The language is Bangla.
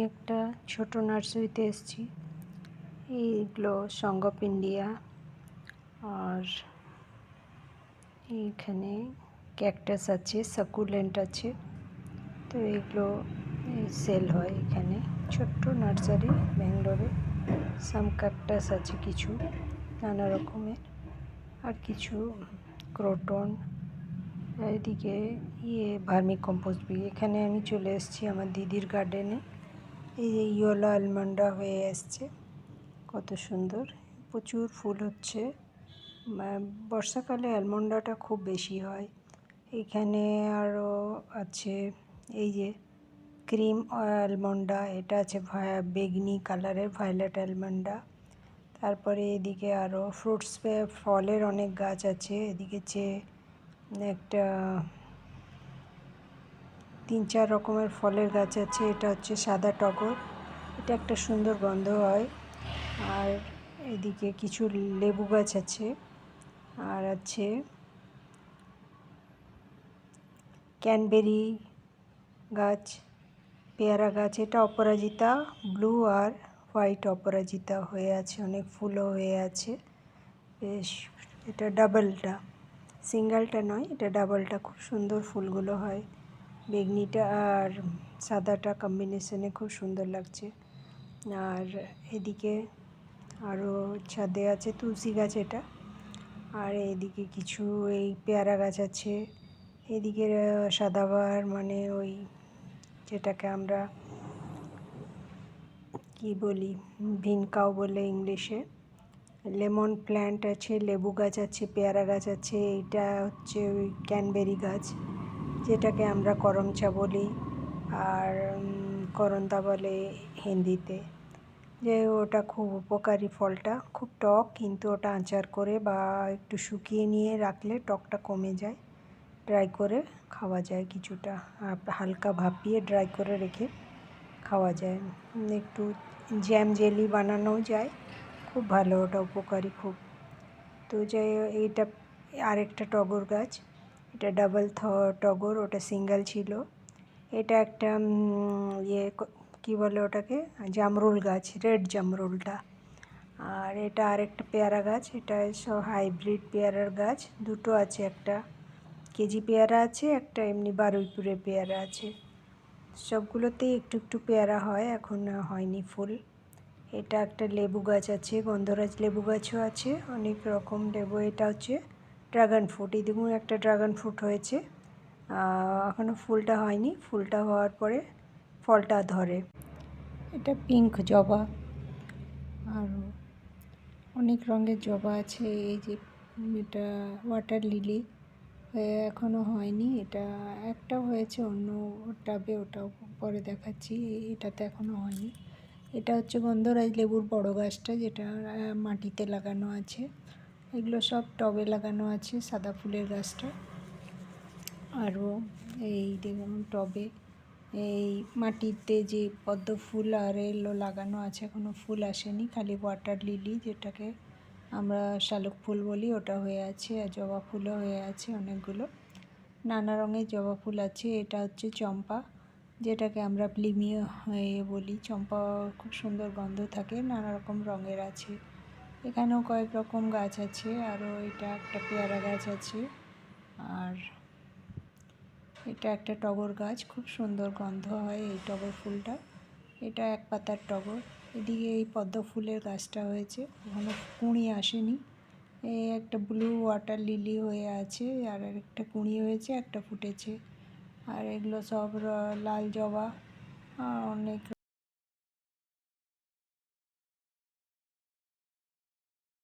একটা ছোট নার্সারিতে এসেছি। এইগুলো সং অফ ইন্ডিয়া, আর এইখানে ক্যাকটাস আছে, সাকুলেন্ট আছে। তো এগুলো সেল হয় এখানে। ছোট্ট নার্সারি ব্যাঙ্গালোরে। সাম ক্যাকটাস আছে কিছু নানা রকমের, আর কিছু ক্রোটন। এদিকে ভার্মি কম্পোস্ট বি। এখানে আমি চলে এসেছি আমার দিদির গার্ডেনে। এই যে ইয়েলো আলমন্ডা হয়ে এসছে, কত সুন্দর, প্রচুর ফুল হচ্ছে। বর্ষাকালে আলমন্ডাটা খুব বেশি হয়। এখানে আরও আছে এই যে ক্রিম আলমন্ডা, এটা আছে বেগনি কালারের ভায়োলেট আলমন্ডা। তারপরে এদিকে আরও ফ্রুটস ফলের অনেক গাছ আছে। এদিকে একটা 3-4 রকমের ফলের গাছ আছে। এটা হচ্ছে সাদা টগর, এটা একটা সুন্দর গন্ধ হয়। আর এদিকে কিছু লেবু গাছ আছে, আর আছে ক্যানবেরি গাছ, পেয়ারা গাছ। এটা অপরাজিতা ব্লু আর হোয়াইট অপরাজিতা হয়ে আছে, অনেক ফুলও হয়ে আছে বেশ। এটা ডাবলটা, সিঙ্গেলটা নয়, এটা ডাবলটা। খুব সুন্দর ফুলগুলো হয়, বেগনিটা আর সাদাটা কম্বিনেশনে খুব সুন্দর লাগছে। আর এদিকে আরও ছাদে আছে তুলসী গাছ এটা। আর এদিকে কিছু এই পেয়ারা গাছ আছে। এদিকে সাদাবাহার, মানে ওই যেটাকে আমরা কি বলি, ভিনকাও বলে ইংলিশে। লেমন প্ল্যান্ট আছে, লেবু গাছ আছে, পেয়ারা গাছ আছে। এইটা হচ্ছে ওই ক্যানবেরি গাছ, যেটাকে আমরা করমচা বলি, আর করন্দা বলে হিন্দিতে। যে ওটা খুব উপকারী, ফলটা খুব টক, কিন্তু ওটা আচার করে বা একটু শুকিয়ে নিয়ে রাখলে টকটা কমে যায়। ড্রাই করে খাওয়া যায় কিছুটা, হালকা ভাপিয়ে ড্রাই করে রেখে খাওয়া যায়। একটু জ্যাম জেলি বানানোও যায়, খুব ভালো, ওটা উপকারী খুব। তো যাই, এইটা আরেকটা টগর গাছ, এটা ডাবল টগর, ওটা সিঙ্গেল ছিল। এটা একটা কী বলে ওটাকে, জামরুল গাছ, রেড জামরুলটা। আর এটা আরেকটা পেয়ারা গাছ, এটা সব হাইব্রিড পেয়ারার গাছ, দুটো আছে। একটা কেজি পেয়ারা আছে, একটা এমনি বারুইপুরের পেয়ারা আছে। সবগুলোতেই একটু একটু পেয়ারা হয়, এখন হয়নি ফুল। এটা একটা লেবু গাছ আছে, গন্ধরাজ লেবু গাছও আছে, অনেক রকম লেবু। এটা হচ্ছে ড্রাগন ফ্রুট, এই দেখুন একটা ড্রাগন ফ্রুট হয়েছে, এখনও ফুলটা হয়নি, ফুলটা হওয়ার পরে ফলটা ধরে। এটা পিঙ্ক জবা, আরও অনেক রঙের জবা আছে। এই যে এটা ওয়াটার লিলি, এখনও হয়নি। এটা একটা হয়েছে অন্য টাবে, ওটাও পরে দেখাচ্ছি। এটাতে এখনও হয়নি। এটা হচ্ছে গন্ধরাজ লেবুর বড় গাছটা, যেটা মাটিতে লাগানো আছে। এগুলো সব টবে লাগানো আছে, সাদা ফুলের গাছটা। আরও এই দেখুন টবে এই মাটিতে যে পদ্ম ফুল আর এলো লাগানো আছে, এখনও ফুল আসেনি, খালি ওয়াটার লিলি যেটাকে আমরা শালুক ফুল বলি, ওটা হয়ে আছে। আর জবা ফুলও হয়ে আছে অনেকগুলো, নানা রঙের জবা ফুল আছে। এটা হচ্ছে চম্পা, যেটাকে আমরা প্লিমিও বলি। চম্পা খুব সুন্দর গন্ধ থাকে, নানা রকম রঙের আছে। এখানেও কয়েক রকম গাছ আছে। আরও এটা একটা পেয়ারা গাছ আছে, আর এটা একটা টগর গাছ, খুব সুন্দর গন্ধ হয় এই টগর ফুলটা। এটা এক পাতার টগর। এদিকে এই পদ্ম ফুলের গাছটা হয়েছে, এখনো কুঁড়ি আসেনি। এই একটা ব্লু ওয়াটার লিলি হয়ে আছে, আর একটা কুঁড়ি হয়েছে, একটা ফুটেছে। আর এগুলো সব লাল জবা, অনেক